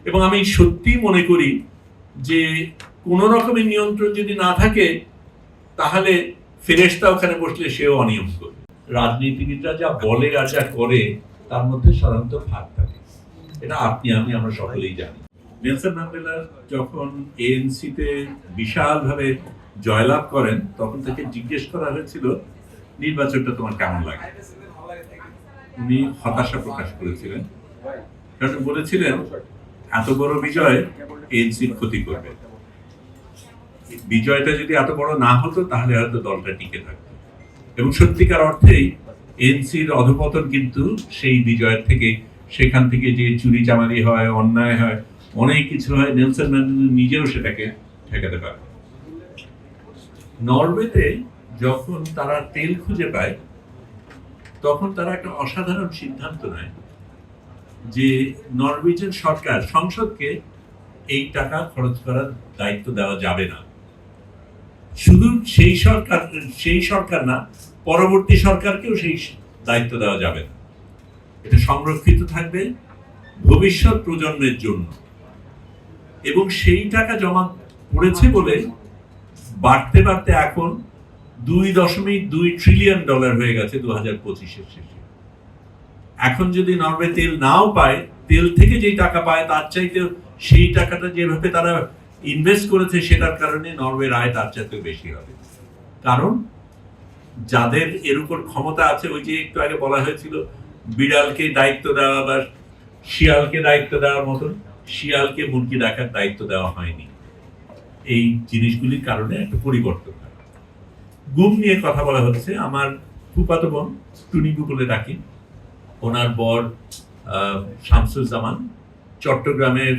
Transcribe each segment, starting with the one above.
এবং আমি সত্যি মনে করি যে কোনো রকমের নিয়ন্ত্রণ যদি না থাকে তাহলে ফেরেশতা ওখানে বসলে সেও অনিয়ম করবে। রাজনীতিবিদরা যা বলে আর যা করে তার মধ্যে সাধারণত ফাঁক থাকে, এটা আপনি আমি আমরা সকলেই জানি। নেলসন ম্যান্ডেলা যখন এএনসিতে বিশালভাবে জয়লাভ করেন তখন তাকে জিজ্ঞেস করা হয়েছিল নির্বাচনটা তোমার কেমন লাগে। উনি হতাশা প্রকাশ করেছিলেন, কারণ বলেছিলেন এত বড় বিজয় এএনসির ক্ষতি করবে, বিজয়টা যদি এত বড় না হতো তাহলে হয়তো দলটা টিকে থাকতো। এবং সত্যিকার অর্থেই এএনসির অধপতন কিন্তু সেই বিজয়ের থেকে, সেখান থেকে যে চুরি চামারি হয়, অন্যায় হয়, অনেক কিছু হয়, নেলসন ম্যান্ডেলা নিজেও সেটাকে ঠেকাতে পারে। নরওয়েতে যখন তারা তেল খুঁজে পায় তখন তারা একটা অসাধারণ সিদ্ধান্ত নেয় যে নরওয়েজিয়ান সরকার, সংসদকে এই টাকা খরচ করার দায়িত্ব দেওয়া যাবে না। শুধু সেই সরকার না, পরবর্তী সরকারকেও সেই দায়িত্ব দেওয়া যাবে না। এটা সংরক্ষিত থাকবে ভবিষ্যৎ প্রজন্মের জন্য। এবং সেই টাকা জমা পড়েছে বলে বাড়তে বাড়তে এখন $2.2 ট্রিলিয়ন হয়ে গেছে 2025-এর শেষে। এখন যদি নরওয়ে তেল নাও পায়, তেল থেকে যেই টাকা পায় তার চাইতে সেই টাকাটা যেভাবে তারা ইনভেস্ট করেছে সেটার কারণে নরওয়ের আয় তার চাইতে বেশি হবে। কারণ যাদের এর উপর ক্ষমতা আছে, ওই যে একটু আগে বলা হয়েছিল বিড়ালকে দায়িত্ব দেওয়া বা শিয়ালকে দায়িত্ব দেওয়ার মতন, শিয়ালকে মুরগি দেখার দায়িত্ব দেওয়া হয়নি। এই জিনিসগুলির কারণে একটা পরিবর্তন হয়। গুম নিয়ে কথা বলা হচ্ছে। আমার ফুফাতো বোন, টুনিবু বলে ডাকি, ওনার বর শামসুজ্জামান চট্টগ্রামের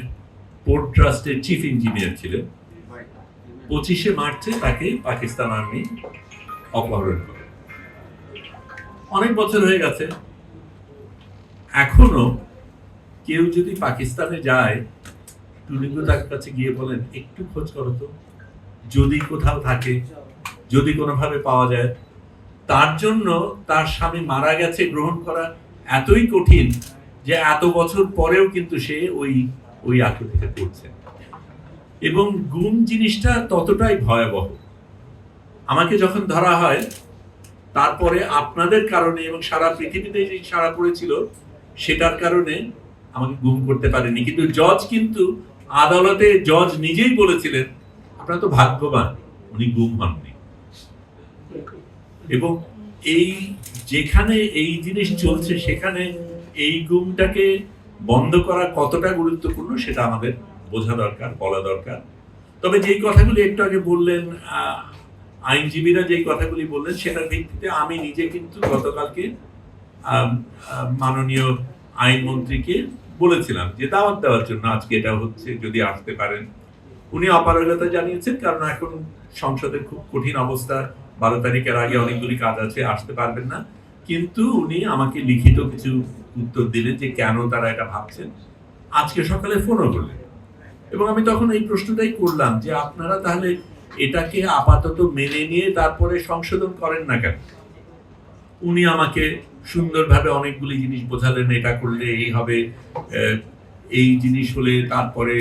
পোর্ট ট্রাস্টের চিফ ইঞ্জিনিয়ার ছিলেন। 25শে মার্চে তাকে পাকিস্তান আর্মি অপহরণ করে। অনেক বছর হয়ে গেছে, এখনো কেউ যদি পাকিস্তানে যায়, টুনিবু তার কাছে গিয়ে বলেন একটু খোঁজ করো তো, যদি কোথাও থাকে, যদি কোনোভাবে পাওয়া যায়। তার জন্য তার স্বামী মারা গেছে গ্রহণ করা এতই কঠিন যে এত বছর পরেও কিন্তু সে ওই আকুতিতে পড়ছে। এবং গুম জিনিসটা ততটাই ভয়াবহ। আমাকে যখন ধরা হয়, তারপরে আপনাদের কারণে এবং সারা পৃথিবীতে যে সারা পড়েছিল সেটার কারণে আমাকে গুম করতে পারেনি। কিন্তু আদালতে জজ নিজেই বলেছিলেন আপনারা তো ভাগ্যবান, উনি গুম হননি। এবং যেখানে এই জিনিস চলছে সেখানে এই গুমটাকে বন্ধ করা কতটা গুরুত্বপূর্ণ সেটা আমাদের বোঝা দরকার, বলা দরকার। তবে যেই কথাগুলি একটু আগে বললেন আইনজীবীরা, যেই কথাগুলি বললেন সেটার ভিত্তিতে আমি নিজে কিন্তু গতকালকে মাননীয় আইনমন্ত্রীকে বলেছিলাম যে দাওয়াত দেওয়ার জন্য আজকে এটা হচ্ছে, যদি আসতে পারেন। উনি অপারগতা জানিয়েছেন, কারণ এখন সংসদের খুব কঠিন অবস্থা, 12 তারিখের আগে অনেকগুলি কাজ আছে, আসতে পারবেন না। কিন্তু উনি আমাকে লিখিত কিছু উত্তর দিলেন যে কেন তারা এটা ভাবছেন। আজকে সকালে ফোনও করলেন এবং আমি তখন এই প্রশ্নটাই করলাম যে আপনারা তাহলে এটাকে আপাতত মেনে নিয়ে তারপরে সংশোধন করেন না কেন? উনি আমাকে সুন্দরভাবে অনেকগুলি জিনিস বোঝালেন, এটা করলে এই হবে, এই জিনিস হলে তারপরে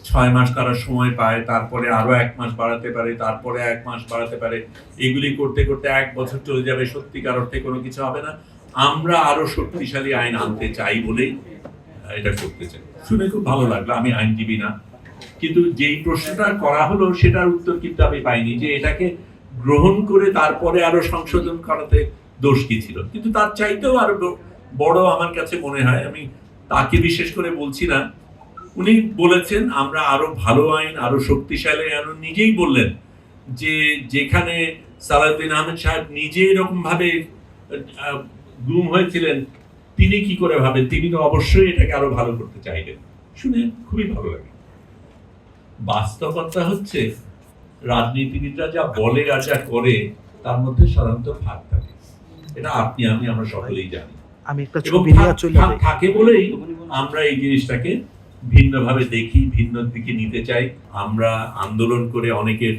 6 মাস তারা সময় পায়, তারপরে আরো 1 মাস বাড়াতে পারে, তারপরে 1 মাস বাড়াতে পারে। এগুলি করতে করতে 1 বছর চলে যাবে, সত্যিকার অর্থে কোনো কিছু হবে না। আমরা আরো শক্তিশালী আইন আনতে চাই বলেই এটা করতে চাই। শুনে খুব ভালো লাগলো। আমি আইনজীবী না, কিন্তু যেই প্রশ্নটা করা হলো সেটার উত্তর কিন্তু আমি পাইনি যে এটাকে গ্রহণ করে তারপরে আরো সংশোধন করাতে দোষ কি ছিল। কিন্তু তার চাইতেও আরো বড় আমার কাছে মনে হয়, আমি তাকে বিশেষ করে বলছি না, উনি বলেছেন আমরা আরো ভালো আইন, আরো শক্তিশালী আইন। নিজেই বললেন যে যেখানে সালাউদ্দিন আহমেদ সাহেব নিজে এরকম ভাবে গুম হয়েছিলেন, তিনি কি করে ভাবেন, তিনি তো অবশ্যই এটাকে আরো ভালো করতে চাইবেন। শুনে খুবই ভালো লাগে। বাস্তবতা হচ্ছে রাজনীতিবিদরা যা বলে আর যা করে তার মধ্যে সাধারণত ফাঁক থাকে, এটা আপনি আমি আমরা সকলেই জানি। থাকে বলেই আমরা এই জিনিসটাকে ভিন্নভাবে দেখি, ভিন্ন দিকে নিতে চাই। আমরা আন্দোলন করে, অনেকের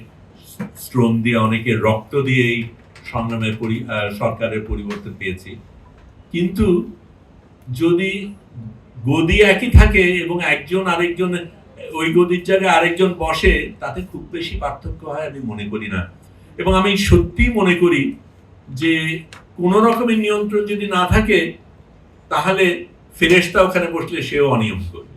শ্রম দিয়ে, অনেকের রক্ত দিয়ে এই সংগ্রামের সরকারের পরিবর্তন পেয়েছি। কিন্তু যদি গদি একই থাকে এবং একজন আরেকজন ওই গদির জায়গায় আরেকজন বসে, তাতে খুব বেশি পার্থক্য হয় আমি মনে করি না। এবং আমি সত্যি মনে করি যে কোনো রকমের নিয়ন্ত্রণ যদি না থাকে, তাহলে ফেরেশতা ওখানে বসলে সেও অনিয়ম করবে।